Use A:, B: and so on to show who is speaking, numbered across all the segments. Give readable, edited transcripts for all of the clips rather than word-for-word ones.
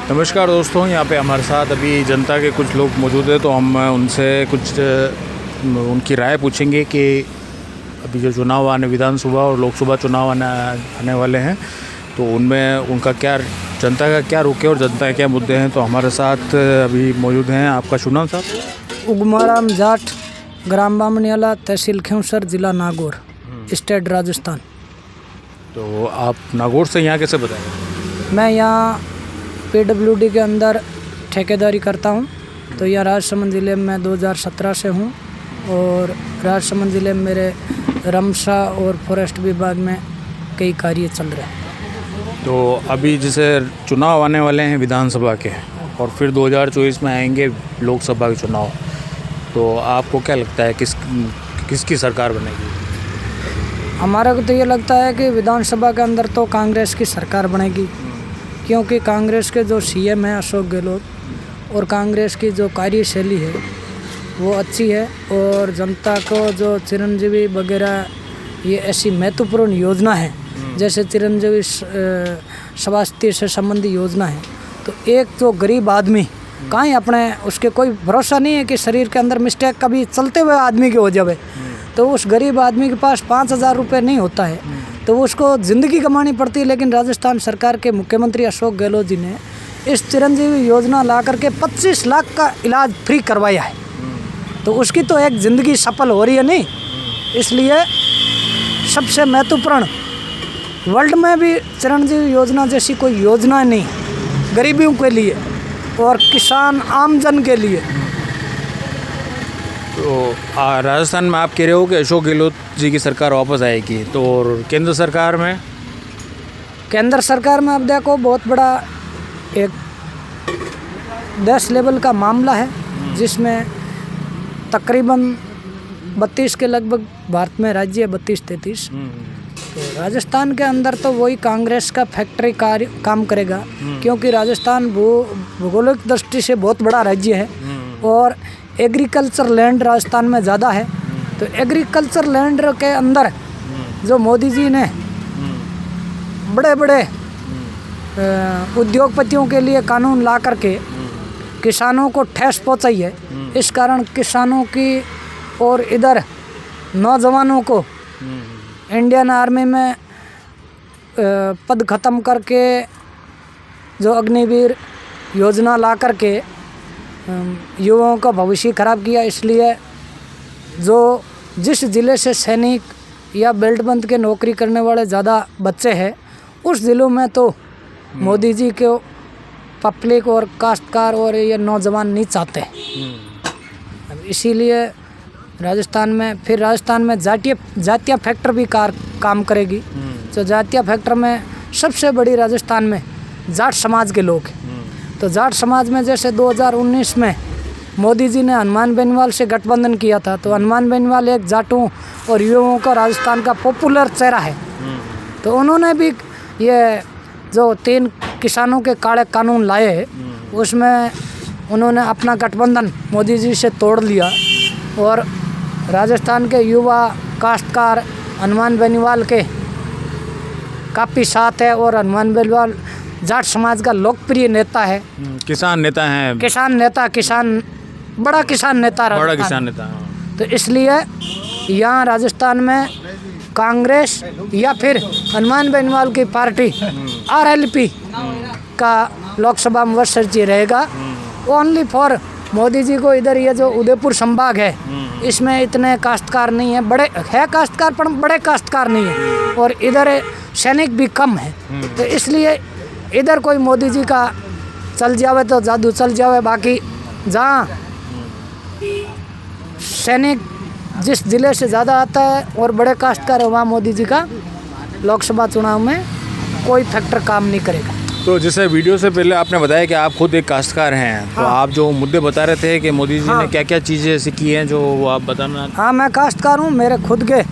A: नमस्कार दोस्तों, यहाँ पे हमारे साथ अभी जनता के कुछ लोग मौजूद हैं, तो हम उनसे कुछ उनकी राय पूछेंगे कि अभी जो चुनाव आने विधानसभा और लोकसभा चुनाव आने वाले हैं, तो उनमें उनका क्या, जनता का क्या रुख है और जनता के क्या मुद्दे हैं। तो हमारे साथ अभी मौजूद हैं, आपका शुभ नाम साहब?
B: उगमाराम जाट, ग्राम बामनियाला, तहसील खेवसर, जिला नागौर, स्टेट राजस्थान।
A: तो आप नागौर से यहाँ कैसे बताएं?
B: मैं यहाँ PWD के अंदर ठेकेदारी करता हूँ। तो यहाँ राजसमंद ज़िले में 2017 से हूँ और राजसमंद ज़िले में मेरे रमसा और फॉरेस्ट विभाग में कई कार्य चल रहे हैं।
A: तो अभी जैसे चुनाव आने वाले हैं विधानसभा के, और फिर 2024 में आएंगे लोकसभा के चुनाव, तो आपको क्या लगता है किसकी सरकार बनेगी?
B: हमारा को तो ये लगता है कि विधानसभा के अंदर तो कांग्रेस की सरकार बनेगी, क्योंकि कांग्रेस के जो CM हैं अशोक गहलोत, और कांग्रेस की जो कार्यशैली है वो अच्छी है, और जनता को जो चिरंजीवी वगैरह ये ऐसी महत्वपूर्ण योजना है, जैसे चिरंजीवी स्वास्थ्य से संबंधी योजना है, तो एक तो गरीब आदमी कहीं अपने उसके कोई भरोसा नहीं है कि शरीर के अंदर मिस्टेक कभी चलते हुए आदमी के हो जावे, तो उस गरीब आदमी के पास 5,000 रुपये नहीं होता है, तो उसको ज़िंदगी कमानी पड़ती है। लेकिन राजस्थान सरकार के मुख्यमंत्री अशोक गहलोत जी ने इस चिरंजीवी योजना ला करके 25 लाख का इलाज फ्री करवाया है, तो उसकी तो एक ज़िंदगी सफल हो रही है नहीं। इसलिए सबसे महत्वपूर्ण, वर्ल्ड में भी चिरंजीवी योजना जैसी कोई योजना नहीं गरीबियों के लिए और किसान आमजन के लिए।
A: तो राजस्थान में आप कह रहे हो कि अशोक गहलोत जी की सरकार वापस आएगी, तो और केंद्र सरकार में?
B: केंद्र सरकार में अब देखो बहुत बड़ा एक देश लेवल का मामला है, जिसमें तकरीबन 32 के लगभग भारत में राज्य है, 32-33। तो राजस्थान के अंदर तो वही कांग्रेस का फैक्ट्री कार्य काम करेगा, क्योंकि राजस्थान भूगोलिक दृष्टि से बहुत बड़ा राज्य है और एग्रीकल्चर लैंड राजस्थान में ज़्यादा है। तो एग्रीकल्चर लैंड के अंदर जो मोदी जी ने बड़े बड़े उद्योगपतियों के लिए कानून ला करके किसानों को ठेस पहुंचाई है, इस कारण किसानों की और इधर नौजवानों को इंडियन आर्मी में पद ख़त्म करके जो अग्निवीर योजना ला करके युवाओं का भविष्य खराब किया। इसलिए जो जिस ज़िले से सैनिक या बेल्ट बंद के नौकरी करने वाले ज़्यादा बच्चे हैं, उस ज़िलों में तो मोदी जी को पब्लिक और काश्तकार और ये नौजवान नहीं चाहते। इसीलिए राजस्थान में जातीय फैक्टर भी काम करेगी। तो जातीय फैक्टर में सबसे बड़ी राजस्थान में जाट समाज के लोग हैं। तो जाट समाज में जैसे 2019 में मोदी जी ने हनुमान बेनीवाल से गठबंधन किया था, तो हनुमान बेनीवाल एक जाटों और युवाओं का राजस्थान का पॉपुलर चेहरा है, तो उन्होंने भी ये जो 3 किसानों के काले कानून लाए, उसमें उन्होंने अपना गठबंधन मोदी जी से तोड़ लिया, और राजस्थान के युवा काश्तकार हनुमान बेनीवाल के काफ़ी साथ है, और हनुमान बेनीवाल जाट समाज का लोकप्रिय नेता है,
A: किसान नेता हैं,
B: बड़ा किसान नेता। तो इसलिए यहाँ राजस्थान में कांग्रेस या फिर हनुमान बेनीवाल की पार्टी RLP का लोकसभा में वर्चस्व रहेगा। ओनली फॉर मोदी जी को इधर ये जो उदयपुर संभाग है, इसमें इतने काश्तकार नहीं है, बड़े है काश्तकार पर बड़े काश्तकार नहीं है, और इधर सैनिक भी कम है। तो इसलिए इधर कोई मोदी जी का चल जावे तो जादू चल जावे। बाकी जहाँ सैनिक जिस ज़िले से ज़्यादा आता है और बड़े काश्तकार है, वहाँ मोदी जी का लोकसभा चुनाव में कोई फैक्टर काम नहीं करेगा।
A: तो जैसे वीडियो से पहले आपने बताया कि आप खुद एक काश्तकार हैं, तो आप जो मुद्दे बता रहे थे कि मोदी जी ने क्या क्या चीज़ें ऐसी की हैं, जो वो आप बताना।
B: हाँ, मैं काश्तकार हूँ। मेरे खुद के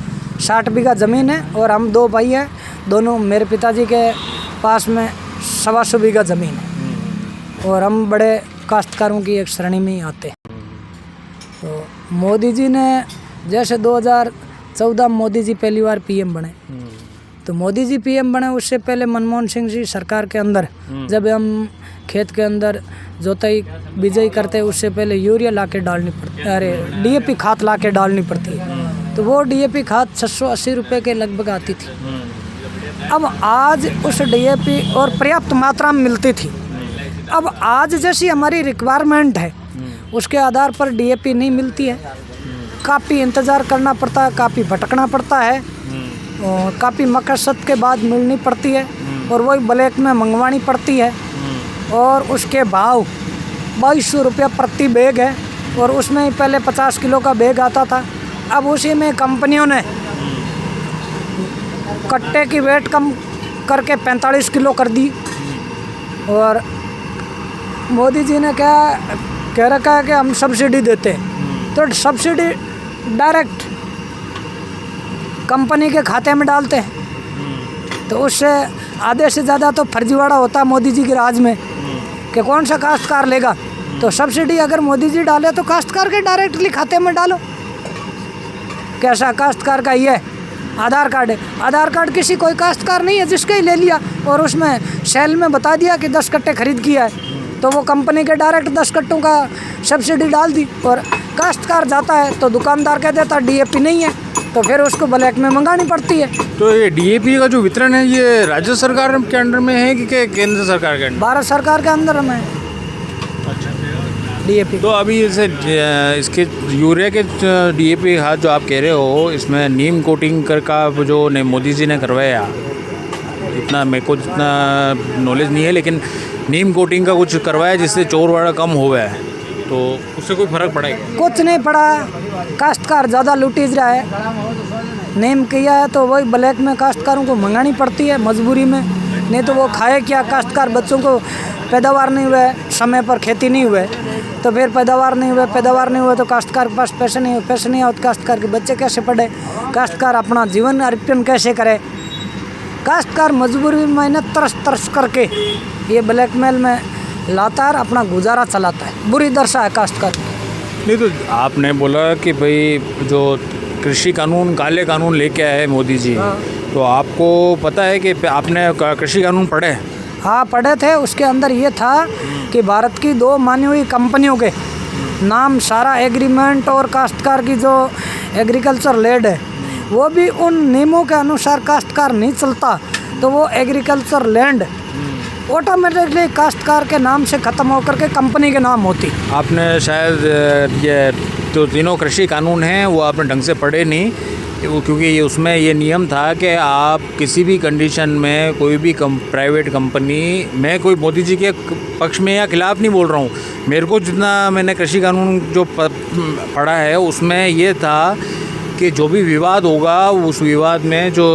B: 60 बीघा ज़मीन है, और हम 2 भाई हैं। दोनों मेरे पिताजी के पास में 125 बीघा ज़मीन है, और हम बड़े काश्तकारों की एक श्रेणी में ही आते हैं। तो मोदी जी ने जैसे 2014 मोदी जी पहली बार PM बने, तो मोदी जी पीएम बने उससे पहले मनमोहन सिंह जी सरकार के अंदर जब हम खेत के अंदर जोताई बिजाई करते हैं उससे पहले यूरिया ला के डालनी पड़ती, अरे डीएपी खाद ला के डालनी पड़ती है। तो वो डीएपी खाद 680 रुपये के लगभग आती थी। अब आज उस डीएपी और पर्याप्त मात्रा में मिलती थी। अब आज जैसी हमारी रिक्वायरमेंट है उसके आधार पर डीएपी नहीं मिलती है। काफ़ी इंतज़ार करना पड़ता है, काफ़ी भटकना पड़ता है, और काफ़ी मकसद के बाद मिलनी पड़ती है और वही ब्लैक में मंगवानी पड़ती है। और उसके भाव 2200 रुपया प्रति बैग है और उसमें ही पहले 50 किलो का बैग आता था। अब उसी में कंपनियों ने कट्टे की वेट कम करके 45 किलो कर दी। और मोदी जी ने क्या कह रखा है कि हम सब्सिडी देते हैं, तो सब्सिडी डायरेक्ट कंपनी के खाते में डालते हैं। तो उससे आधे से ज़्यादा तो फर्जीवाड़ा होता है मोदी जी के राज में कि कौन सा काश्तकार लेगा। तो सब्सिडी अगर मोदी जी डाले तो काश्तकार के डायरेक्टली खाते में डालो। कैसा काश्तकार का ये आधार कार्ड है, आधार कार्ड किसी कोई काश्तकार नहीं है जिसका ही ले लिया और उसमें सेल में बता दिया कि 10 कट्टे खरीद किया है, तो वो कंपनी के डायरेक्ट 10 कट्टों का सब्सिडी डाल दी। और काश्तकार जाता है तो दुकानदार कह देता डीएपी नहीं है, तो फिर उसको ब्लैक में मंगानी पड़ती है।
A: तो ये डीएपी का जो वितरण है ये राज्य सरकार के अंडर में है कि केंद्र सरकार के अंडर?
B: भारत सरकार के अंदर में डीएपी।
A: तो अभी जैसे इसके यूरिया के डीएपी खाद जो आप कह रहे हो इसमें नीम कोटिंग कर का जो मोदी जी ने करवाया, इतना मेरे को जितना नॉलेज नहीं है, लेकिन नीम कोटिंग का कुछ करवाया जिससे चोरवाड़ा कम हो गया है, तो उससे कोई फ़र्क पड़ेगा?
B: कुछ नहीं पड़ा, काश्तकार ज़्यादा लुटीज रहा है। नीम किया है तो वही ब्लैक में काश्तकारों को मंगानी पड़ती है मजबूरी में, नहीं तो वो खाए क्या। काश्तकार बच्चों को पैदावार नहीं हुए, समय पर खेती नहीं हुए तो फिर पैदावार नहीं हुए तो काश्तकार के पास पैसे नहीं हो तो काश्तकार के बच्चे कैसे पढ़े, काश्तकार अपना जीवन अर्पण कैसे करे। काश्तकार मजबूरी में मेहनत तरस करके ये ब्लैकमेल में लाता है, अपना गुजारा चलाता है। बुरी दशा है काश्तकार।
A: नहीं तो आपने बोला कि भाई जो कृषि कानून काले कानून लेके आए मोदी जी, तो आपको पता है कि आपने कृषि कानून पढ़े?
B: हाँ पढ़े थे। उसके अंदर ये था कि भारत की 2 मानी हुई कंपनियों के नाम सारा एग्रीमेंट और काश्तकार की जो एग्रीकल्चर लैंड है वो भी उन नियमों के अनुसार काश्तकार नहीं चलता, तो वो एग्रीकल्चर लैंड ऑटोमेटिकली काश्तकार के नाम से ख़त्म होकर के कंपनी के नाम होती।
A: आपने शायद ये जो तीनों कृषि कानून हैं वो आपने ढंग से पढ़े नहीं, क्योंकि उसमें ये नियम था कि आप किसी भी कंडीशन में कोई भी प्राइवेट कंपनी, मैं कोई मोदी जी के पक्ष में या खिलाफ नहीं बोल रहा हूँ, मेरे को जितना मैंने कृषि कानून जो पढ़ा है उसमें ये था कि जो भी विवाद होगा उस विवाद में जो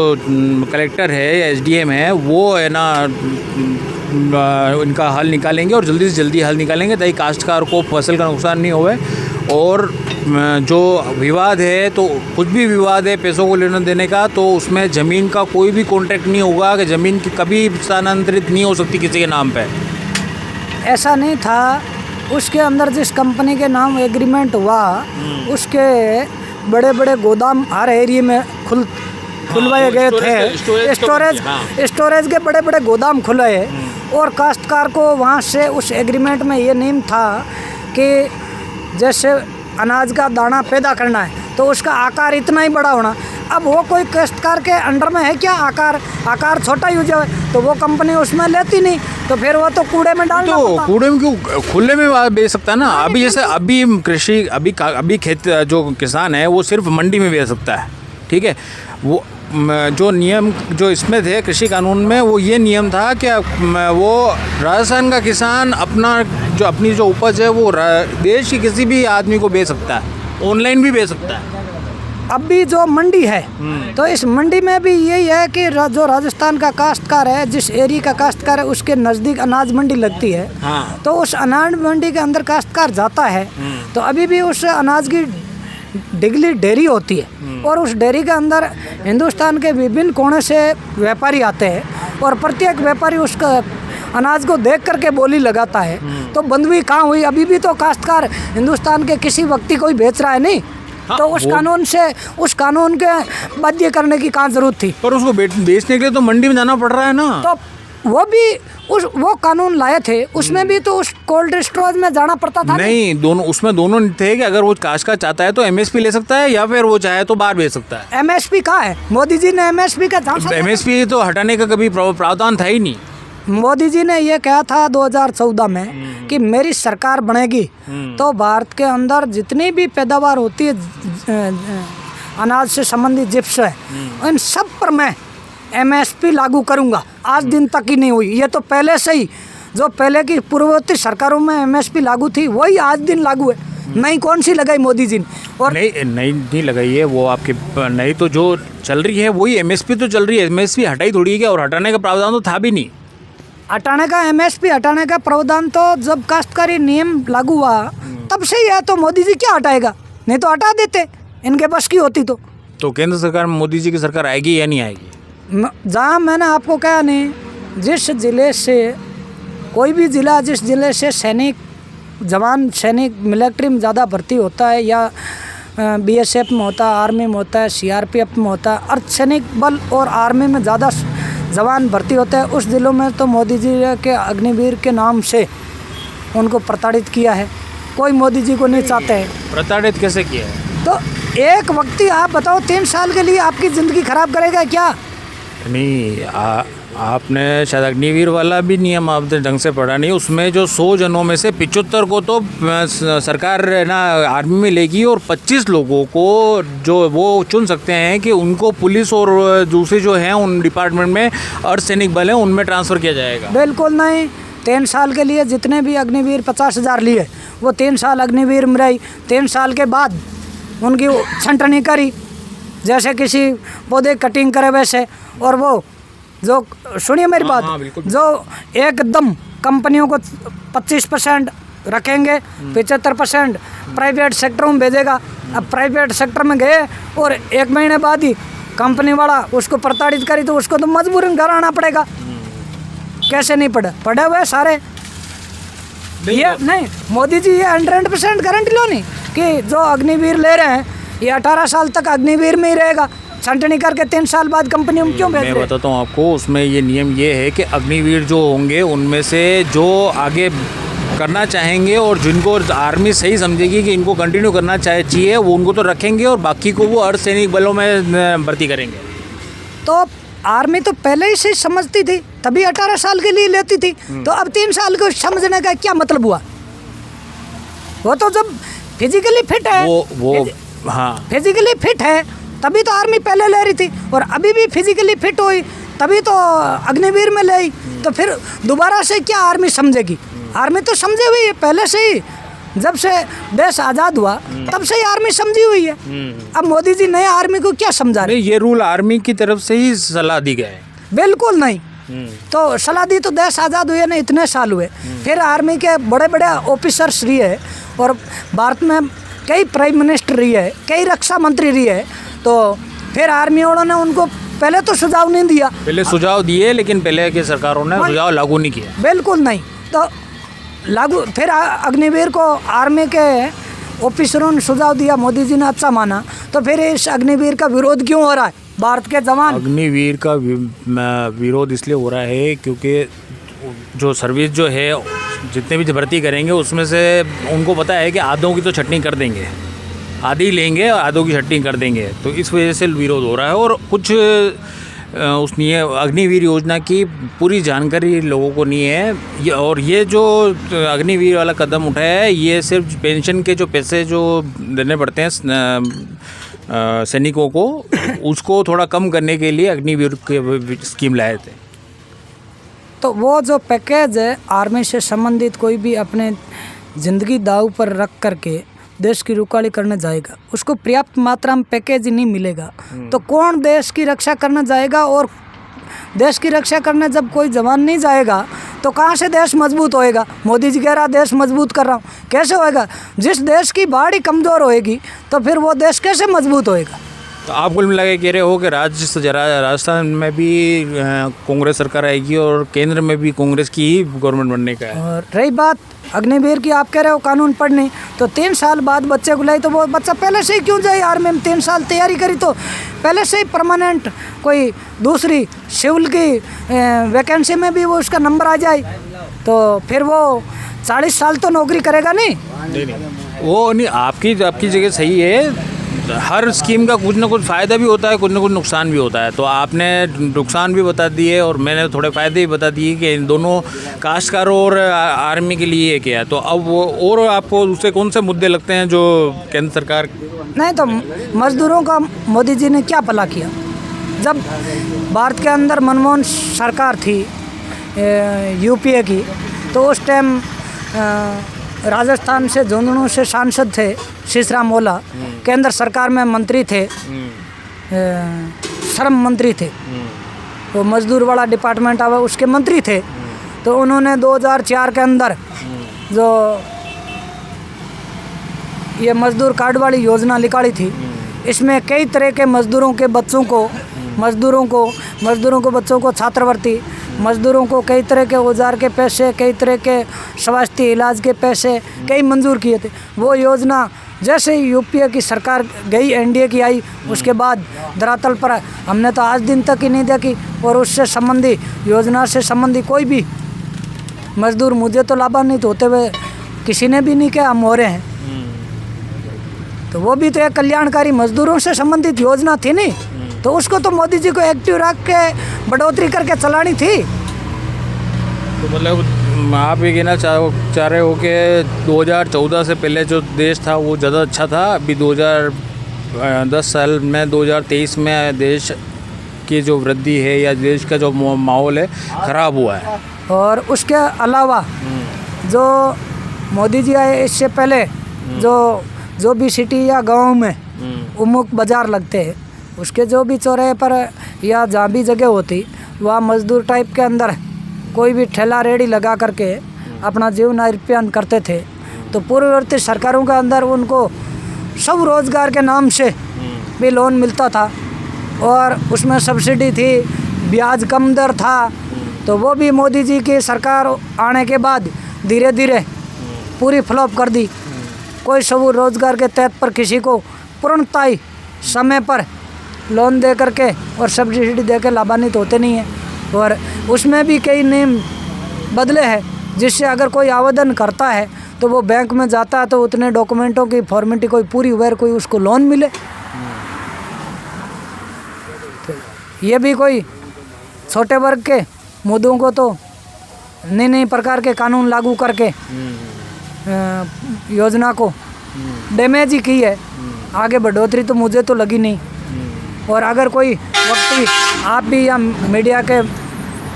A: कलेक्टर है या एसडीएम है वो है ना इनका हल निकालेंगे और जल्दी से जल्दी हल निकालेंगे ताकि काश्तकार को फसल का नुकसान नहीं होवे। और जो विवाद है तो कुछ भी विवाद है पैसों को लेने देने का, तो उसमें ज़मीन का कोई भी कॉन्ट्रैक्ट नहीं होगा कि ज़मीन की कभी स्थानांतरित नहीं हो सकती किसी के नाम पे।
B: ऐसा नहीं था। उसके अंदर जिस कंपनी के नाम एग्रीमेंट हुआ उसके बड़े बड़े गोदाम हर एरिया में खुलवाए गए थे। स्टोरेज के बड़े बड़े गोदाम खुले और काश्तकार को वहाँ से उस एग्रीमेंट में ये नियम था कि जैसे अनाज का दाना पैदा करना है तो उसका आकार इतना ही बड़ा होना। अब वो कोई काश्तकार के अंडर में है क्या? आकार छोटा ही हो जाए तो वो कंपनी उसमें लेती नहीं, तो फिर वो तो कूड़े में डालना
A: तो कूड़े में क्यों, खुले में बेच सकता है ना। अभी जैसे अभी खेत जो किसान है वो सिर्फ मंडी में बेच सकता है, ठीक है। वो जो नियम जो इसमें थे कृषि कानून में वो ये नियम था कि वो राजस्थान का किसान अपनी जो उपज है वो देश की किसी भी आदमी को बेच सकता है, ऑनलाइन भी बेच सकता है।
B: अब भी जो मंडी है तो इस मंडी में भी यही है कि जो राजस्थान का काश्तकार है, जिस एरिया का काश्तकार है उसके नज़दीक अनाज मंडी लगती है।
A: हाँ।
B: तो उस अनाज मंडी के अंदर काश्तकार जाता है तो अभी भी उस अनाज की डिगली डेयरी होती है और उस डेयरी के अंदर हिंदुस्तान के विभिन्न कोने से व्यापारी आते हैं और प्रत्येक व्यापारी उसका अनाज को देख करके बोली लगाता है। तो बंधुई कहाँ हुई? अभी भी तो काश्तकार हिंदुस्तान के किसी व्यक्ति को ही बेच रहा है नहीं,
A: हाँ,
B: तो उस कानून के बाध्य करने की कहाँ जरूरत थी।
A: पर उसको बेचने के लिए तो मंडी में जाना पड़ रहा है ना।
B: तो वो भी वो कानून लाए थे, उसमें भी तो उस कोल्ड स्टोरेज में जाना पड़ता था।
A: नहीं, दोनों थे कि अगर वो काश का चाहता है तो एमएसपी ले सकता है, या फिर वो चाहे तो बाहर बेच सकता है।
B: एमएसपी कहाँ है? मोदी जी ने एमएसपी का
A: एमएसपी तो हटाने का कभी प्रावधान था ही नहीं।
B: मोदी जी ने ये कहा था 2014 में कि मेरी सरकार बनेगी तो भारत के अंदर जितनी भी पैदावार होती है अनाज से संबंधित जिप्स है, इन सब पर मैं एमएसपी लागू करूंगा। आज दिन तक ही नहीं हुई। ये तो पहले से ही, जो पहले की पूर्ववर्ती सरकारों में एमएसपी लागू थी, वही आज दिन लागू है। नई कौन सी लगाई मोदी जी ने? और
A: नहीं लगाई है वो आपके, नहीं तो जो चल रही है वही एमएसपी तो चल रही है। एमएसपी हटाई थोड़ी है, और हटाने का प्रावधान तो था भी नहीं।
B: हटाने का एमएसपी हटाने का प्रावधान तो जब काश्तकारी नियम लागू हुआ तब से ही है। तो मोदी जी क्या हटाएगा? नहीं तो हटा देते, इनके बस की होती तो
A: केंद्र सरकार में मोदी जी की सरकार आएगी या नहीं आएगी?
B: जहाँ मैंने आपको कहा नहीं, जिस ज़िले से कोई भी ज़िला, जिस ज़िले से सैनिक मिलिट्री में ज़्यादा भर्ती होता है, या बीएसएफ में होता है, आर्मी में होता है, सीआरपीएफ में होता है, अर्धसैनिक बल और आर्मी में ज़्यादा जवान भर्ती होते हैं, उस ज़िलों में तो मोदी जी के अग्निवीर के नाम से उनको प्रताड़ित किया है। कोई मोदी जी को नहीं चाहते हैं।
A: प्रताड़ित कैसे किया है?
B: तो एक व्यक्ति, आप बताओ, 3 साल के लिए आपकी ज़िंदगी खराब करेगा क्या?
A: नहीं, आपने शायद अग्निवीर वाला भी नियम आपने ढंग से पढ़ा नहीं। उसमें जो 100 जनों में से 75 को तो सरकार ना आर्मी में लेगी, और 25 लोगों को जो वो चुन सकते हैं कि उनको पुलिस और दूसरे जो हैं उन डिपार्टमेंट में अर्धसैनिक बल हैं उनमें ट्रांसफ़र किया जाएगा।
B: बिल्कुल नहीं। 3 साल के लिए जितने भी अग्निवीर 50,000 लिए, वो 3 साल अग्निवीर में रही। 3 साल के बाद उनकी छंटनी करी, जैसे किसी पौधे कटिंग करे वैसे। और वो जो, सुनिए मेरी बात, जो एकदम कंपनियों को 25% रखेंगे, 75% प्राइवेट सेक्टरों में भेजेगा। अब प्राइवेट सेक्टर में गए और 1 महीने बाद ही कंपनी वाला उसको प्रताड़ित करी, तो उसको तो मजबूरन घर आना पड़ेगा। कैसे नहीं पढ़े हुए सारे। ये नहीं, मोदी जी ये 100% गारंटी लो नहीं कि जो अग्निवीर ले रहे हैं ये 18 साल तक अग्निवीर में ही रहेगा। छंटनी करके 3 साल बाद कंपनी में क्यों भेज रहे?
A: मैं बताता हूँ आपको, उसमें ये नियम ये है कि अग्निवीर जो होंगे उनमें से जो आगे करना चाहेंगे और जिनको आर्मी सही समझेगी कि इनको कंटिन्यू करना चाहिए, वो उनको तो रखेंगे, और बाकी को वो अर्धसैनिक बलों में भर्ती करेंगे।
B: तो आर्मी तो पहले ही से समझती थी, तभी 18 साल के लिए लेती थी। तो अब 3 साल को समझने का क्या मतलब हुआ? वो तो जब फिजिकली फिट है,
A: वो हाँ,
B: फिजिकली फिट है तभी तो आर्मी पहले ले रही थी, और अभी भी फिजिकली फिट हुई तभी तो अग्निवीर में ले। तो फिर दोबारा से क्या आर्मी समझेगी? आर्मी तो समझी हुई है पहले से ही, जब से देश आज़ाद हुआ तब से ही आर्मी समझी हुई है। अब मोदी जी नए आर्मी को क्या समझा रहे?
A: ये रूल आर्मी की तरफ से ही सलाह दी गया है?
B: बिल्कुल नहीं। तो सलाह दी तो देश आज़ाद हुए ना, इतने साल हुए। फिर आर्मी के बड़े बड़े ऑफिसर्स रही है, और भारत में कई प्राइम मिनिस्टर रही है, कई रक्षा मंत्री रही है। तो फिर आर्मी वालों ने उनको पहले तो सुझाव नहीं दिया।
A: पहले सुझाव दिए, लेकिन पहले की सरकारों ने सुझाव लागू नहीं किया।
B: बिल्कुल नहीं। तो लागू, फिर अग्निवीर को आर्मी के ऑफिसरों ने सुझाव दिया, मोदी जी ने अच्छा माना, तो फिर इस अग्निवीर का विरोध क्यों हो रहा है? भारत के जवान
A: अग्निवीर का विरोध इसलिए हो रहा है क्योंकि जो सर्विस जो है, जितने भी भर्ती करेंगे उसमें से उनको पता है कि आधों की तो छटनी कर देंगे, आधी लेंगे और आधों की छटनी कर देंगे। तो इस वजह से विरोध हो रहा है। और कुछ उस अग्निवीर योजना की पूरी जानकारी लोगों को नहीं है। और ये जो अग्निवीर वाला कदम उठाया है, ये सिर्फ पेंशन के जो पैसे जो देने पड़ते हैं सैनिकों को, उसको थोड़ा कम करने के लिए अग्निवीर के स्कीम लाए थे।
B: तो वो जो पैकेज है आर्मी से संबंधित, कोई भी अपने ज़िंदगी दाव पर रख करके देश की रुकावट करने जाएगा, उसको पर्याप्त मात्रा में पैकेज ही नहीं मिलेगा तो कौन देश की रक्षा करने जाएगा? और देश की रक्षा करने जब कोई जवान नहीं जाएगा तो कहाँ से देश मजबूत होएगा? मोदी जी कह रहा देश मजबूत कर रहा हूँ, कैसे होएगा? जिस देश की बाड़ी कमज़ोर होएगी तो फिर वो देश कैसे मजबूत होएगा?
A: तो आप कुल मिला के कह रहे हो कि राजस्थान में भी कांग्रेस सरकार आएगी और केंद्र में भी कांग्रेस की ही गवर्नमेंट बनने का है।
B: और रही बात अग्निवीर की आप कह रहे हो कानून पढ़ने, तो 3 साल बाद बच्चे को लाई तो वो बच्चा पहले से ही क्यों जाए आर्मी में? 3 साल तैयारी करी तो पहले से ही परमानेंट कोई दूसरी सिविल की वैकेंसी में भी वो उसका नंबर आ जाए, तो फिर वो 40 साल तो नौकरी करेगा नहीं।
A: वो नहीं, आपकी जगह सही है। हर स्कीम का कुछ ना कुछ फ़ायदा भी होता है, कुछ ना कुछ नुकसान भी होता है। तो आपने नुकसान भी बता दिए और मैंने थोड़े फ़ायदे भी बता दिए कि इन दोनों काश्तकारों और आर्मी के लिए क्या है। तो अब वो और आपको दूसरे कौन से मुद्दे लगते हैं जो केंद्र सरकार?
B: नहीं तो मजदूरों का मोदी जी ने क्या भला किया? जब भारत के अंदर मनमोहन सरकार थी यूपीए की, तो उस टाइम राजस्थान से झुंझुनू से सांसद थे शीशराम ओला, केंद्र सरकार में मंत्री थे, श्रम मंत्री थे, वो मजदूर वाला डिपार्टमेंट आवा उसके मंत्री थे। तो उन्होंने 2004 के अंदर जो ये मजदूर कार्ड वाली योजना निकाली थी, इसमें कई तरह के मजदूरों के बच्चों को बच्चों को छात्रवृत्ति, मजदूरों को कई तरह के औजार के पैसे, कई तरह के स्वास्थ्य इलाज के पैसे कई मंजूर किए थे। वो योजना जैसे ही यूपीए की सरकार गई, एनडीए की आई, उसके बाद धरातल पर हमने तो आज दिन तक ही नहीं देखी। और उससे संबंधी योजना से संबंधी कोई भी मजदूर, मुझे तो लाभान्वित होते हुए किसी ने भी नहीं किया, हम हो रहे हैं। तो वो भी तो एक कल्याणकारी मजदूरों से संबंधित योजना थी नहीं, तो उसको तो मोदी जी को एक्टिव रख के बढ़ोतरी करके चलानी थी।
A: तो मतलब आप ये कहना चाह रहे हो कि 2014 से पहले जो देश था वो ज़्यादा अच्छा था। अभी 2010 साल में 2023 में देश की जो वृद्धि है या देश का जो माहौल है ख़राब हुआ है।
B: और उसके अलावा जो मोदी जी आए इससे पहले जो भी सिटी या गांव में उन्मुख बाज़ार लगते हैं, उसके जो भी चौराहे पर या जहाँ भी जगह होती, वहाँ मजदूर टाइप के अंदर कोई भी ठेला रेडी लगा करके अपना जीवनोपार्जन करते थे। तो पूर्ववर्ती सरकारों के अंदर उनको सब रोजगार के नाम से भी लोन मिलता था और उसमें सब्सिडी थी, ब्याज कम दर था। तो वो भी मोदी जी की सरकार आने के बाद धीरे धीरे पूरी फ्लॉप कर दी। कोई सब रोजगार के तहत पर किसी को पूर्णतः समय पर लोन दे करके और सब्सिडी दे के लाभान्वित होते नहीं हैं। और उसमें भी कई नियम बदले हैं, जिससे अगर कोई आवेदन करता है तो वो बैंक में जाता है तो उतने डॉक्यूमेंटों की फॉर्मेलिटी कोई पूरी हुए, कोई उसको लोन मिले। तो ये भी कोई छोटे वर्ग के मुद्दों को तो नई नई प्रकार के कानून लागू करके योजना को डैमेज ही की है। आगे बढ़ोतरी तो मुझे तो लगी नहीं। और अगर कोई व्यक्ति आप भी या मीडिया के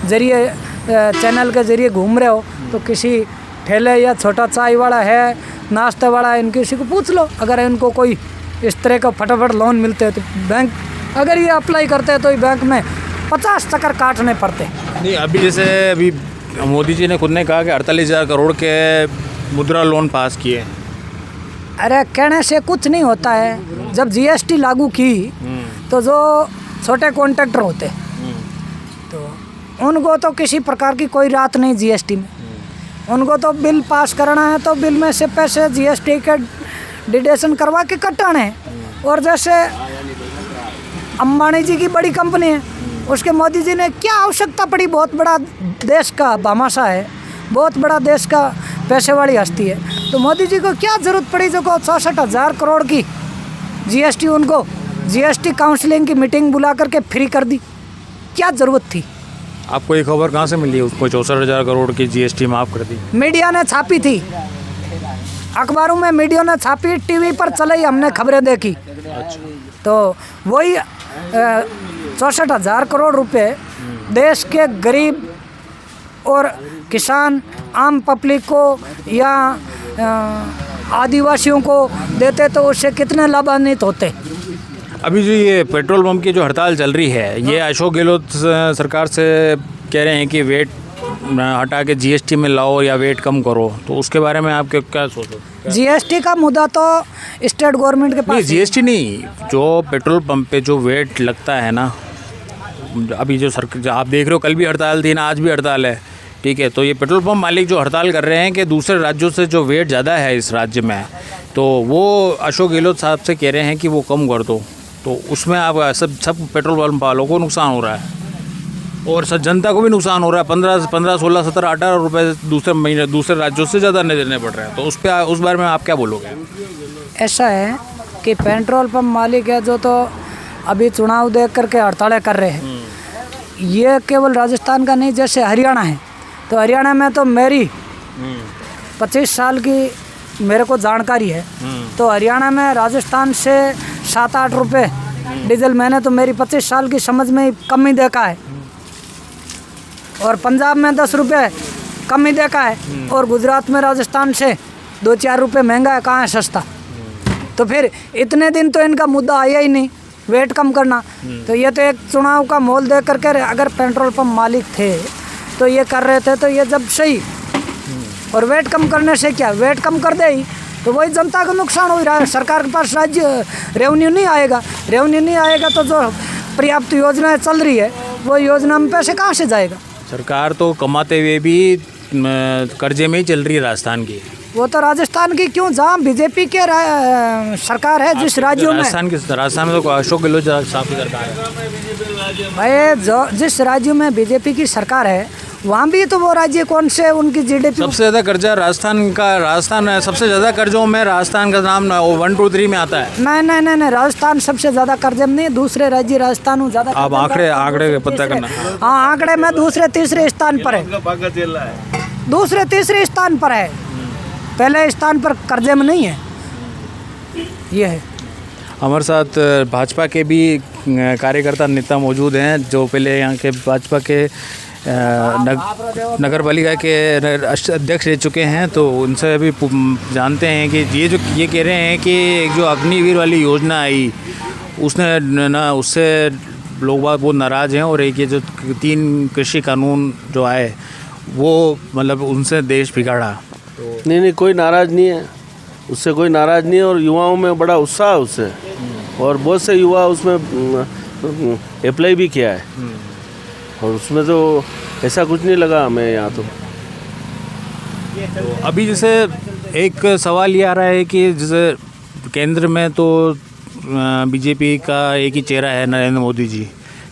B: ज़रिए चैनल के ज़रिए घूम रहे हो तो किसी ठेले या छोटा चाय वाला है, नाश्ते वाला है, इनकी किसी को पूछ लो। अगर इनको कोई इस तरह का फटाफट लोन मिलते हैं तो बैंक अगर ये अप्लाई करते हैं तो बैंक में 50 चक्कर काटने पड़ते।
A: नहीं, अभी मोदी जी ने खुद ने कहा कि 48,000 करोड़ के मुद्रा लोन पास किए।
B: अरे कहने से कुछ नहीं होता है। जब जीएसटी लागू की तो जो छोटे कॉन्ट्रैक्टर होते तो उनको तो किसी प्रकार की कोई राहत नहीं जीएसटी में। उनको तो बिल पास करना है तो बिल में से पैसे जीएसटी के डिडक्शन करवा के कटाने हैं। और जैसे अंबानी जी की बड़ी कंपनी है, उसके मोदी जी ने क्या आवश्यकता पड़ी? बहुत बड़ा देश का भामाशाह है, बहुत बड़ा देश का पैसे वाली हस्ती है, तो मोदी जी को क्या ज़रूरत पड़ी जो को 64,000 करोड़ की जीएसटी, उनको जीएसटी काउंसलिंग की मीटिंग बुला करके फ्री कर दी? क्या ज़रूरत थी?
A: आपको ये खबर कहाँ से मिली? उसको 64,000 करोड़ की जीएसटी माफ़ कर दी।
B: मीडिया ने छापी थी, अखबारों में मीडिया ने छापी, टीवी पर चलाई, हमने खबरें देखी। तो वही 64,000 करोड़ रुपए देश के गरीब और किसान आम पब्लिक को या आदिवासियों को देते तो उससे कितने लाभान्वित होते।
A: अभी जो ये पेट्रोल पंप की जो हड़ताल चल रही है, ये अशोक गहलोत सरकार से कह रहे हैं कि वेट हटा के जीएसटी में लाओ या वेट कम करो, तो उसके बारे में आपके क्या सोचो?
B: जीएसटी का मुद्दा तो स्टेट गवर्नमेंट के पास।
A: जीएसटी नहीं, जो पेट्रोल पंप पे जो वेट लगता है ना, अभी जो सरकार आप देख रहे हो, कल भी हड़ताल थी ना, आज भी हड़ताल है। ठीक है, तो ये पेट्रोल पंप मालिक जो हड़ताल कर रहे हैं कि दूसरे राज्यों से जो वेट ज़्यादा है इस राज्य में, तो वो अशोक गहलोत साहब से कह रहे हैं कि वो कम कर दो, तो उसमें आप सब पेट्रोल पंप वालों को नुकसान हो रहा है और सब जनता को भी नुकसान हो रहा है। 15, 16, 17, 18 रुपये दूसरे राज्यों से ज़्यादा नहीं देने पड़ रहे हैं। तो उस बारे में आप क्या बोलोगे?
B: ऐसा है कि पेट्रोल पंप मालिक है जो तो अभी चुनाव देख करके हड़तालें कर रहे हैं। ये केवल राजस्थान का नहीं, जैसे हरियाणा है, तो हरियाणा में तो मेरी 25 साल की मेरे को जानकारी है, तो हरियाणा में राजस्थान से 7-8 रुपये डीजल मैंने तो मेरी 25 साल की समझ में ही कम ही देखा है, और पंजाब में 10 रुपये कम ही देखा है, और गुजरात में राजस्थान से 2-4 रुपये महंगा है, कहाँ है सस्ता। तो फिर इतने दिन तो इनका मुद्दा आया ही नहीं वेट कम करना। तो ये तो एक चुनाव का माहौल देख करके अगर पेट्रोल पंप मालिक थे तो ये कर रहे थे, तो ये जब सही, और वेट कम करने से क्या, वेट कम कर दे ही तो वही जनता को नुकसान हो रहा है। सरकार के पास राज्य रेवेन्यू नहीं आएगा तो जो पर्याप्त योजनाएं चल रही है वो योजना में पैसे कहाँ से जाएगा?
A: सरकार तो कमाते हुए भी कर्जे में ही चल रही है राजस्थान की।
B: वो तो राजस्थान की क्यों, जहाँ बीजेपी के सरकार है जिस राज्यों में,
A: राजस्थान में तो अशोक गहलोत साहब की सरकार है
B: भाई, जो जिस राज्यों में बीजेपी की सरकार है वहाँ भी तो वो राज्य कौन से, उनकी जीडीपी
A: सबसे ज़्यादा कर्जा राजस्थान सबसे ज़्यादा कर्जों में राजस्थान का नाम 1, 2, 3 में आता है।
B: नहीं, राजस्थान सबसे ज़्यादा कर्जे में नहीं, दूसरे राज्य राजस्थान ज़्यादा।
A: आप आंकड़े पता करना।
B: हाँ, आंकड़े में दूसरे तीसरे स्थान पर है, दूसरे तीसरे स्थान पर है, पहले स्थान पर कर्जे में नहीं है। ये है।
A: हमारे साथ भाजपा के भी कार्यकर्ता नेता मौजूद हैं जो पहले यहाँ के भाजपा के नगर पालिका के अध्यक्ष रह चुके हैं, तो उनसे अभी जानते हैं कि ये कह रहे हैं कि एक जो अग्निवीर वाली योजना आई उसने ना, उससे लोग बहुत नाराज़ हैं, और एक ये जो 3 कृषि कानून जो आए वो मतलब उनसे देश बिगाड़ा।
C: नहीं, कोई नाराज़ नहीं है उससे, कोई नाराज़ नहीं है, और युवाओं में बड़ा उत्साह है उससे, और बहुत से युवा उसमें अप्लाई भी किया है, और उसमें तो ऐसा कुछ नहीं लगा हमें यहाँ तो
A: अभी जैसे एक सवाल ये आ रहा है कि जैसे केंद्र में तो बीजेपी का एक ही चेहरा है, नरेंद्र मोदी जी,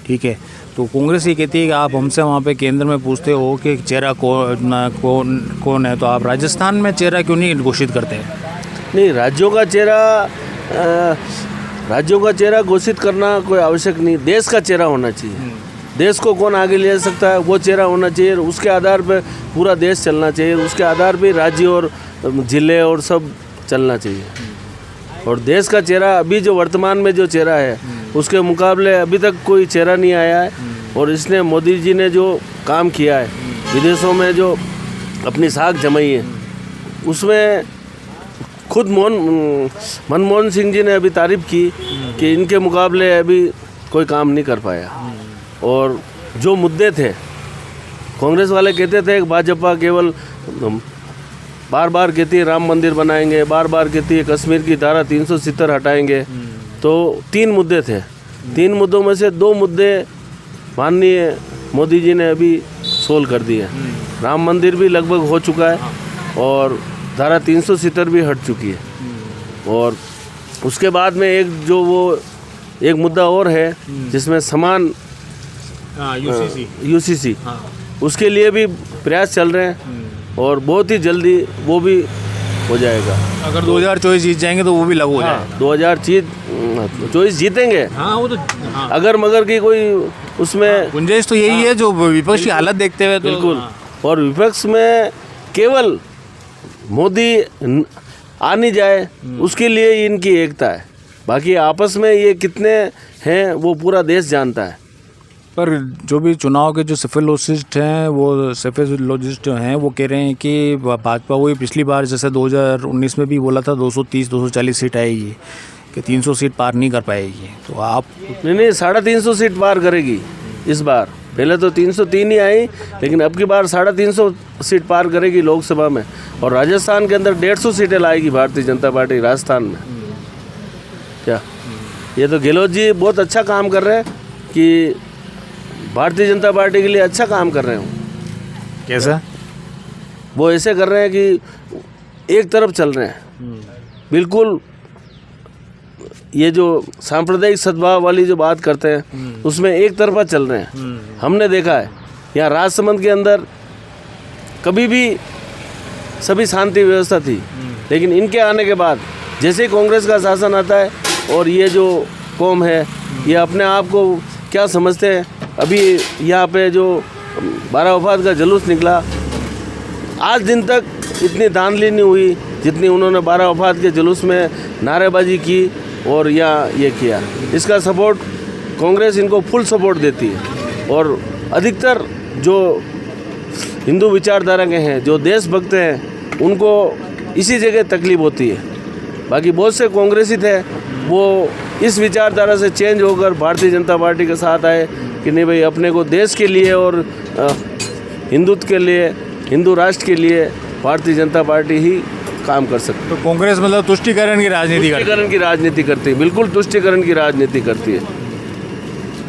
A: ठीक है, तो कांग्रेस ये कहती है कि आप हमसे वहाँ पे केंद्र में पूछते हो कि चेहरा कौन है, तो आप राजस्थान में चेहरा क्यों नहीं घोषित करते हैं?
C: नहीं, राज्यों का चेहरा घोषित करना कोई आवश्यक नहीं, देश का चेहरा होना चाहिए। देश को कौन आगे ले सकता है वो चेहरा होना चाहिए, उसके आधार पर पूरा देश चलना चाहिए, उसके आधार पर राज्य और ज़िले और सब चलना चाहिए। और देश का चेहरा अभी जो वर्तमान में जो चेहरा है उसके मुकाबले अभी तक कोई चेहरा नहीं आया है, और इसने मोदी जी ने जो काम किया है, विदेशों में जो अपनी साख जमाई है, उसमें खुद मनमोहन सिंह जी ने अभी तारीफ की कि इनके मुकाबले अभी कोई काम नहीं कर पाया। और जो मुद्दे थे, कांग्रेस वाले कहते थे कि भाजपा केवल बार बार कहती है राम मंदिर बनाएंगे, बार बार कहती है कश्मीर की धारा 370 हटाएंगे, तो 3 मुद्दे थे, 3 मुद्दों में से 2 मुद्दे माननीय मोदी जी ने अभी सोल्व कर दिए। राम मंदिर भी लगभग हो चुका है, और धारा 370 भी हट चुकी है, और उसके बाद में एक मुद्दा और है जिसमें समान यूसीसी, उसके लिए भी प्रयास चल रहे हैं, और बहुत ही जल्दी वो भी हो जाएगा।
A: अगर 2024 जीत जाएंगे तो वो भी लागू हो जाएगा।
C: 2024 जीतेंगे,
A: हाँ वो तो हाँ।
C: अगर मगर की कोई उसमें
A: गुंजाइश तो यही है जो विपक्ष की हालत देखते हुए, तो
C: बिल्कुल। और विपक्ष में केवल मोदी आ नहीं जाए उसके लिए इनकी एकता है, बाकी आपस में ये कितने हैं वो पूरा देश जानता है।
A: पर जो भी चुनाव के जो सेफोलॉजिस्ट हैं, वो सेफोलॉजिस्ट जो हैं वो कह रहे हैं कि भाजपा वही पिछली बार जैसे 2019 में भी बोला था 230-240 सीट आएगी, कि 300 सीट पार नहीं कर पाएगी। तो आप
C: नहीं 350 सीट पार करेगी इस बार। पहले तो 303 ही आई, लेकिन अब की बार 350 सीट पार करेगी लोकसभा में, और राजस्थान के अंदर 150 सीटें लाएगी भारतीय जनता पार्टी राजस्थान में। क्या ये तो गहलोत जी बहुत अच्छा काम कर रहे हैं कि भारतीय जनता पार्टी के लिए अच्छा काम कर रहे हो।
A: कैसा?
C: वो ऐसे कर रहे हैं कि एक तरफ चल रहे हैं बिल्कुल। ये जो सांप्रदायिक सद्भाव वाली जो बात करते हैं उसमें एक तरफा चल रहे हैं। हमने देखा है यहाँ राजसमंद के अंदर कभी भी सभी शांति व्यवस्था थी, लेकिन इनके आने के बाद जैसे ही कांग्रेस का शासन आता है और ये जो कौम है ये अपने आप को क्या समझते हैं। अभी यहाँ पे जो 12 वफात का जुलूस निकला, आज दिन तक इतनी धांधली नहीं हुई जितनी उन्होंने 12 वफात के जुलूस में नारेबाजी की और यहाँ ये किया। इसका सपोर्ट कांग्रेस इनको फुल सपोर्ट देती है। और अधिकतर जो हिंदू विचारधारा के हैं, जो देशभक्त हैं, उनको इसी जगह तकलीफ होती है। बाकी बहुत से कांग्रेसी थे वो इस विचारधारा से चेंज होकर भारतीय जनता पार्टी के साथ आए कि नहीं भाई, अपने को देश के लिए और हिंदुत्व के लिए, हिंदू राष्ट्र के लिए भारतीय जनता पार्टी ही काम कर सकती है।
A: तो कांग्रेस मतलब तुष्टीकरण की राजनीति करती है।
C: तुष्टीकरण की राजनीति करती है, बिल्कुल तुष्टीकरण की राजनीति करती है।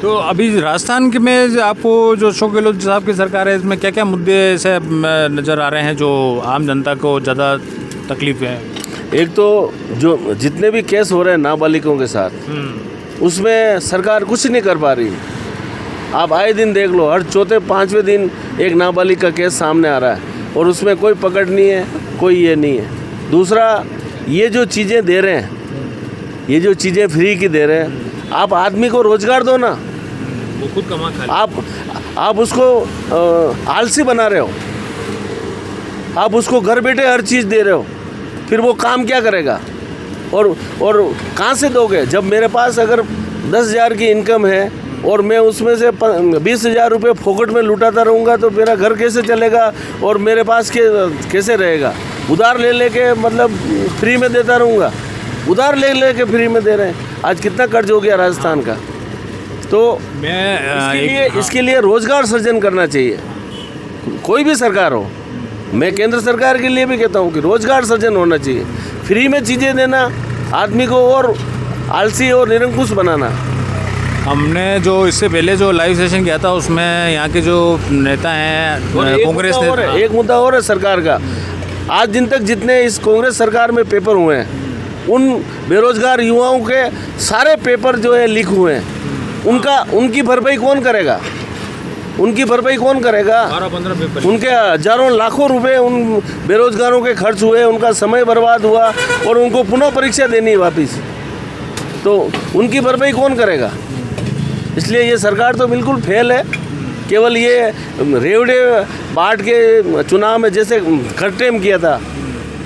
A: तो अभी राजस्थान के में आपको जो अशोक गहलोत साहब की सरकार है, इसमें क्या क्या मुद्दे ऐसे नज़र आ रहे हैं जो आम जनता को ज़्यादा तकलीफ है?
C: एक तो जो जितने भी केस हो रहे हैं नाबालिगों के साथ, उसमें सरकार कुछ नहीं कर पा रही। आप आए दिन देख लो, हर चौथे पाँचवें दिन एक नाबालिग का केस सामने आ रहा है और उसमें कोई पकड़ नहीं है, कोई ये नहीं है। दूसरा, ये जो चीज़ें दे रहे हैं, ये जो चीज़ें फ्री की दे रहे हैं, आप आदमी को रोजगार दो ना,
A: वो खुद कमा खा।
C: आप उसको आलसी बना रहे हो, आप उसको घर बैठे हर चीज़ दे रहे हो, फिर वो काम क्या करेगा और कहाँ से दोगे? जब मेरे पास अगर 10,000 की इनकम है और मैं उसमें से 20,000 रुपये फोकट में लुटाता रहूँगा तो मेरा घर कैसे चलेगा और मेरे पास कैसे रहेगा? उधार ले लेके मतलब फ्री में देता रहूँगा, उधार ले लेके फ्री में दे रहे हैं। आज कितना कर्ज हो गया राजस्थान का। तो इसके लिए रोजगार सृजन करना चाहिए, कोई भी सरकार हो। मैं केंद्र सरकार के लिए भी कहता हूँ कि रोजगार सृजन होना चाहिए। फ्री में चीज़ें देना आदमी को और आलसी और निरंकुश बनाना।
A: हमने जो इससे पहले जो लाइव सेशन किया था उसमें यहाँ के जो नेता हैं कांग्रेस ने
C: एक मुद्दा और है सरकार का। आज दिन तक जितने इस कांग्रेस सरकार में पेपर हुए हैं, उन बेरोजगार युवाओं के सारे पेपर जो है लीक हुए हैं। उनकी भरपाई कौन करेगा? उनकी भरपाई कौन करेगा?
A: 12-15 पेपर,
C: उनके हजारों लाखों रुपए उन बेरोजगारों के खर्च हुए, उनका समय बर्बाद हुआ और उनको पुनः परीक्षा देनी है वापस, तो उनकी भरपाई कौन करेगा? इसलिए ये सरकार तो बिल्कुल फेल है। केवल ये रेवड़े बाट के चुनाव में जैसे खट्टेम किया था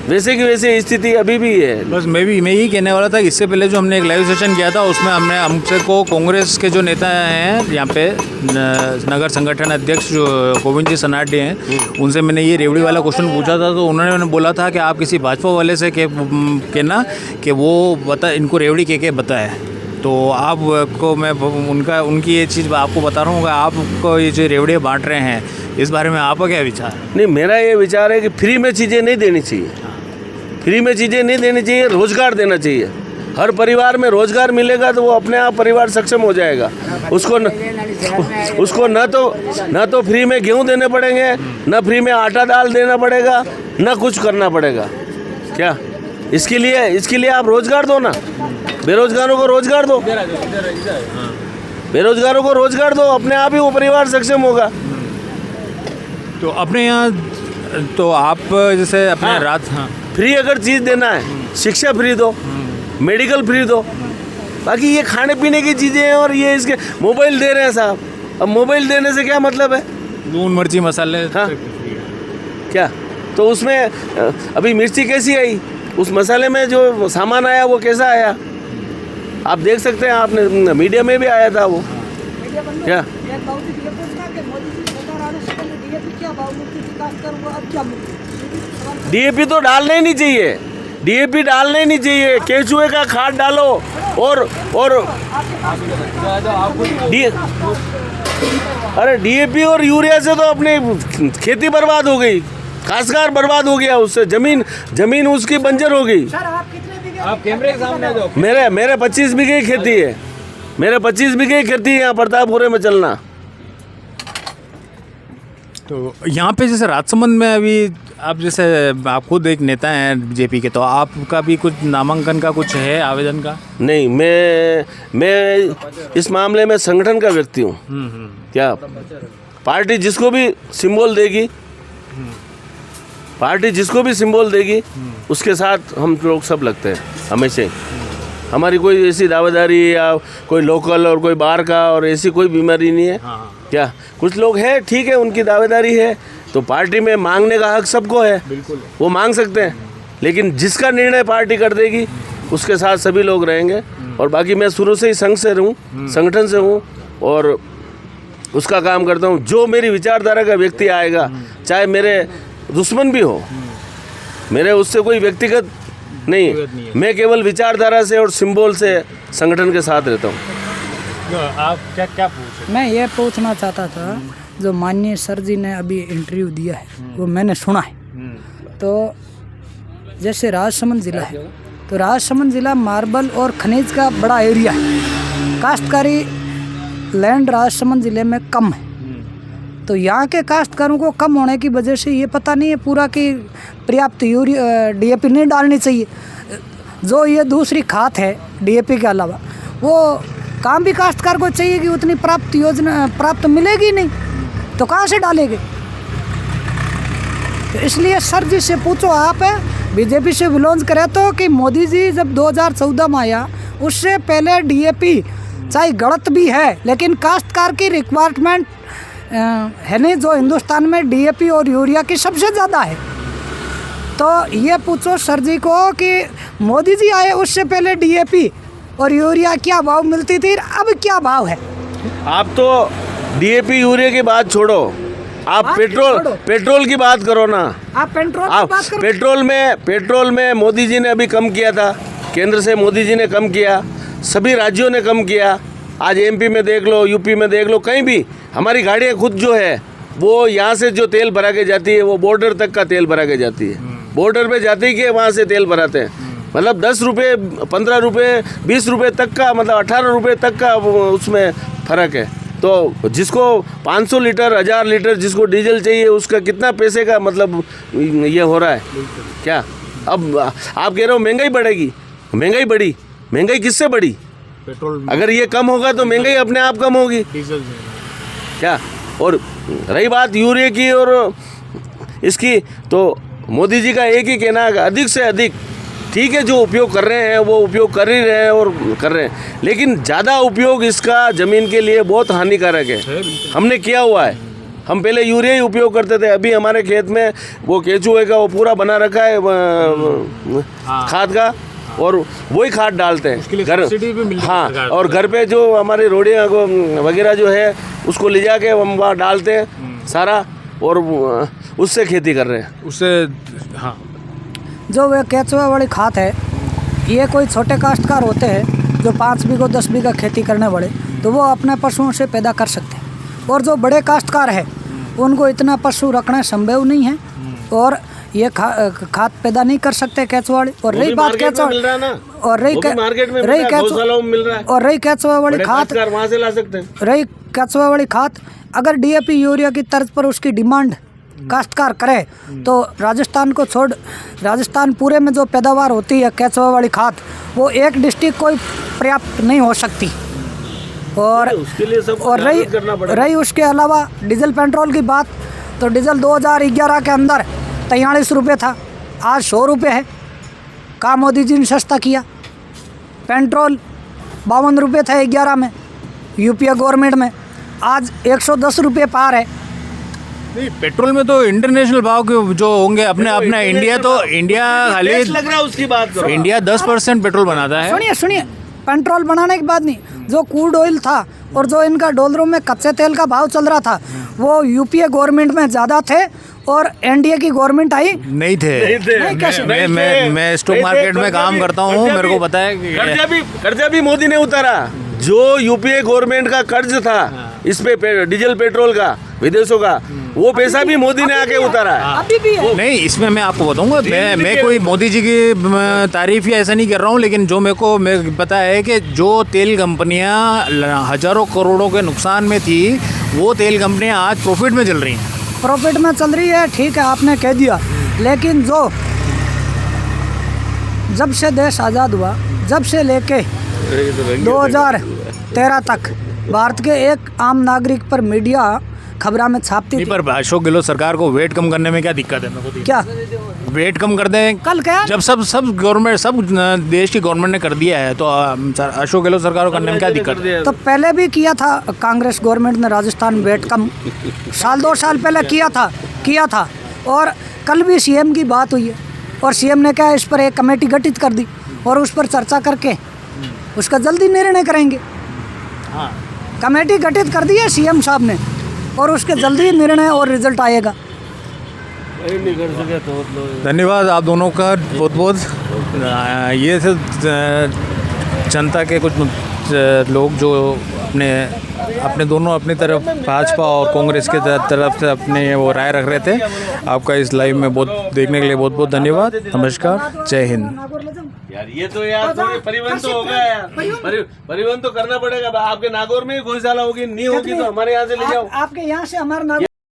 C: वैसे की वैसे स्थिति अभी भी है।
A: बस मैं यही कहने वाला था कि इससे पहले जो हमने एक लाइव सेशन किया था उसमें हमसे को कांग्रेस के जो नेता हैं यहाँ पे नगर संगठन अध्यक्ष जो गोविंद जी सनाडे हैं, उनसे मैंने ये रेवड़ी वाला क्वेश्चन पूछा था। तो उन्होंने बोला था कि आप किसी भाजपा वाले से कहना कि वो बता, इनको रेवड़ी के बताए। तो आपको मैं उनकी ये चीज़ आपको बता रहा हूँ, आपको ये जो रेवड़ियाँ बांट रहे हैं इस बारे में आपका क्या विचार?
C: नहीं, मेरा ये विचार है कि फ्री में चीज़ें नहीं देनी चाहिए, फ्री में चीज़ें नहीं देनी चाहिए, रोज़गार देना चाहिए। हर परिवार में रोज़गार मिलेगा तो वो अपने आप परिवार सक्षम हो जाएगा। उसको न तो फ्री में गेहूँ देने पड़ेंगे, न फ्री में आटा दाल देना पड़ेगा, न कुछ करना पड़ेगा। क्या इसके लिए आप रोज़गार दो ना, बेरोजगारों को रोज़गार दो, बेरोजगारों को रोज़गार दो, अपने आप ही वो परिवार सक्षम होगा।
A: तो अपने यहाँ तो आप जैसे अपने रात
C: फ्री अगर चीज़ देना है, शिक्षा फ्री दो, मेडिकल फ्री दो, बाकी ये खाने पीने की चीज़ें हैं और ये इसके मोबाइल दे रहे हैं साहब। अब मोबाइल देने से क्या मतलब है?
A: लून मिर्ची मसाले,
C: हाँ क्या? तो उसमें अभी मिर्ची कैसी आई, उस मसाले में जो सामान आया वो कैसा आया आप देख सकते हैं, आपने मीडिया में भी आया था वो। क्या डीएपी तो डालना ही नहीं चाहिए, डीएपी डालना ही नहीं चाहिए, केचुए का खाद डालो और अरे डीएपी और यूरिया से तो अपनी खेती बर्बाद हो गई, खासकर बर्बाद हो गया, उससे जमीन उसकी बंजर हो गई।
A: आप कैमरे के सामने आ जाओ।
C: मेरे 25 बीघे की खेती है, मेरे 25 बीघे की खेती है यहाँ प्रतापपुरे में चलना।
A: तो यहाँ पे जैसे राजसमंद में अभी आप जैसे आप खुद एक नेता हैं बीजेपी के, तो आपका भी कुछ नामांकन का कुछ है आवेदन का?
C: नहीं, मैं इस मामले में संगठन का व्यक्ति हूँ। क्या पार्टी जिसको भी सिंबल देगी, पार्टी जिसको भी सिंबल देगी उसके साथ हम लोग सब लगते हैं हमेशा ही। हमारी कोई ऐसी दावेदारी या कोई लोकल और कोई बाहर का और ऐसी कोई बीमारी नहीं है। क्या कुछ लोग हैं, ठीक है, उनकी दावेदारी है, तो पार्टी में मांगने का हक सबको है, बिल्कुल वो मांग सकते हैं, लेकिन जिसका निर्णय पार्टी कर देगी उसके साथ सभी लोग रहेंगे। और बाकी मैं शुरू से ही संघ से हूँ, संगठन से हूँ और उसका काम करता हूँ। जो मेरी विचारधारा का व्यक्ति आएगा, चाहे मेरे दुश्मन भी हो, मेरे उससे कोई व्यक्तिगत नहीं, मैं केवल विचारधारा से और सिंबल से संगठन के साथ रहता हूँ।
A: आप क्या पूछ?
B: मैं ये पूछना चाहता था, जो माननीय सर जी ने अभी इंटरव्यू दिया है वो मैंने सुना है। तो जैसे राजसमंद ज़िला है, तो राजसमंद ज़िला मार्बल और खनिज का बड़ा एरिया है। काश्तकारी लैंड राजसमंद ज़िले में कम है, तो यहाँ के काश्तकारों को कम होने की वजह से ये पता नहीं है पूरा कि पर्याप्त यूरिया डीएपी नहीं डालनी चाहिए। जो ये दूसरी खाद है डीएपी के अलावा, वो काम भी काश्तकार को चाहिए कि उतनी प्राप्त मिलेगी नहीं, तो कहाँ से डालेंगे? तो इसलिए सर जी से पूछो, आप बीजेपी से बिलोंग करे तो कि मोदी जी जब 2014 में आया उससे पहले डीएपी चाहे गलत भी है, लेकिन काश्तकार की रिक्वायरमेंट है नहीं जो हिंदुस्तान में डीएपी और यूरिया की सबसे ज़्यादा है। तो ये पूछो सर जी को कि मोदी जी आए उससे पहले डीएपी और यूरिया क्या भाव मिलती थी, अब क्या भाव है?
C: आप तो डीएपी यूरिया की बात छोड़ो, आप पेट्रोल की बात करो ना।
B: आप
C: पेट्रोल में मोदी जी ने अभी कम किया था, केंद्र से मोदी जी ने कम किया, सभी राज्यों ने कम किया। आज एमपी में देख लो, यूपी में देख लो, कहीं भी हमारी गाड़ियाँ खुद जो है वो यहाँ से जो तेल भरा के जाती है वो बॉर्डर तक का तेल भरा के जाती है। बॉर्डर पे जाते ही के वहाँ से तेल भराते हैं। मतलब 10 रुपये, 15 रुपये, 20 रुपये तक का, मतलब 18 रुपये तक का उसमें फ़र्क है। तो जिसको 500 लीटर, 1000 लीटर जिसको डीजल चाहिए, उसका कितना पैसे का मतलब ये हो रहा है क्या? अब आप कह रहे हो महंगाई बढ़ेगी, महंगाई बढ़ी, महंगाई किससे बढ़ी?
A: पेट्रोल
C: अगर ये कम होगा तो महंगाई अपने आप कम होगी,
A: डीजल
C: क्या? और रही बात यूरिया की और इसकी, तो मोदी जी का एक ही कहना है, अधिक से अधिक, ठीक है, जो उपयोग कर रहे हैं वो उपयोग कर ही रहे हैं और कर रहे हैं, लेकिन ज़्यादा उपयोग इसका ज़मीन के लिए बहुत हानिकारक है। हमने किया हुआ है, हम पहले यूरिया ही उपयोग करते थे, अभी हमारे खेत में वो केचुए का वो पूरा बना रखा है खाद का, और वही खाद डालते हैं घर। हाँ, और घर पे जो हमारी रोडियाँ वगैरह जो है उसको ले जाके हम वहाँ डालते हैं सारा, और उससे खेती कर रहे हैं उससे। हाँ,
B: जो वे केचुआ वाली खाद है, ये कोई छोटे काश्तकार होते हैं जो 5 बीघा 10 बीघा खेती करने वाले, तो वो अपने पशुओं से पैदा कर सकते हैं। और जो बड़े काश्तकार हैं उनको इतना पशु रखना संभव नहीं है, और ये खाद पैदा नहीं कर सकते केचुआ वाली। और रही बात केचुआ, और रही केचुआ वाली खाद
C: वहाँ से ला सकते हैं।
B: रही केचुआ वाली खाद, अगर डीएपी यूरिया की तर्ज पर उसकी डिमांड काश्तकार करे तो राजस्थान को छोड़, राजस्थान पूरे में जो पैदावार होती है केचुआ वाली खाद, वो एक डिस्ट्रिक्ट कोई पर्याप्त नहीं हो सकती। और
C: उसके लिए सब
B: रही उसके अलावा डीजल पेट्रोल की बात, तो डीजल 2011 के अंदर 43 रुपये था, आज 100 रुपये है। कहाँ मोदी जी ने सस्ता किया? पेट्रोल 52 रुपये था 11 में यूपीए गवर्नमेंट में, आज 110 रुपये पार है।
A: नहीं, पेट्रोल में तो इंटरनेशनल भाव के जो होंगे अपना इंडिया, तो इंडिया खाली
C: लग रहा है उसकी बात करो।
A: इंडिया 10% पेट्रोल बनाता है।
B: सुनिए, पेट्रोल बनाने की बात नहीं, जो क्रूड ऑयल था और जो इनका डॉलरों में कच्चे तेल का भाव चल रहा था, वो यूपीए गवर्नमेंट में ज़्यादा थे और एनडीए की गवर्नमेंट आई
A: नहीं थे। मैं स्टॉक मार्केट में काम करता हूँ, मेरे को पता है कि
C: कर्जा भी मोदी ने उतारा। जो यूपीए गवर्नमेंट का कर्ज था इस पे डीजल पेट्रोल का विदेशों का, वो पैसा भी मोदी ने आके उतारा है।
B: अभी भी है।
A: नहीं, इसमें मैं आपको बताऊंगा, मैं कोई मोदी जी की तारीफ या ऐसा नहीं कर रहा हूँ, लेकिन जो मेरे पता है कि जो तेल कंपनियां हजारों करोड़ों के नुकसान में थी, वो तेल कंपनियां आज प्रॉफिट में चल रही हैं।
B: प्रॉफिट में चल रही है, ठीक है आपने कह दिया, लेकिन जो जब से देश आज़ाद हुआ, जब से लेके 2013 तक भारत के एक आम नागरिक पर मीडिया खबरों में छापती
A: नहीं,
B: थी।
A: पर अशोक गहलोत सरकार को वेट कम करने में क्या दिक्कत है? मेरे को
B: क्या
A: वेट कम कर दें
B: कल क्या
A: जब सब गवर्नमेंट, सब देश की गवर्नमेंट ने कर दिया है, तो अशोक गहलोत सरकार को करने में क्या दिक्कत है?
B: तो पहले भी किया था कांग्रेस गवर्नमेंट ने राजस्थान में वेट कम, साल 2 साल पहले किया था और कल भी सीएम की बात हुई है और सीएम ने क्या इस पर एक कमेटी गठित कर दी और उस पर चर्चा करके उसका जल्दी निर्णय करेंगे।
A: हाँ,
B: कमेटी गठित कर दी है सीएम साहब ने और उसके जल्दी निर्णय और रिजल्ट आएगा।
C: नहीं कर सके तो
A: धन्यवाद आप दोनों का बहुत बहुत। ये थे जनता के कुछ लोग जो अपने दोनों अपनी तरफ भाजपा और कांग्रेस के तरफ से अपने वो राय रख रहे थे। आपका इस लाइव में बहुत देखने के लिए बहुत बहुत धन्यवाद। नमस्कार, जय हिंद।
C: यार ये तो यार थोड़ी परिवहन तो होगा यार, परिवहन तो करना पड़ेगा। आपके नागौर में ही गौशाला होगी, नहीं होगी तो हमारे यहाँ से ले जाओ।
B: आपके यहाँ से हमारा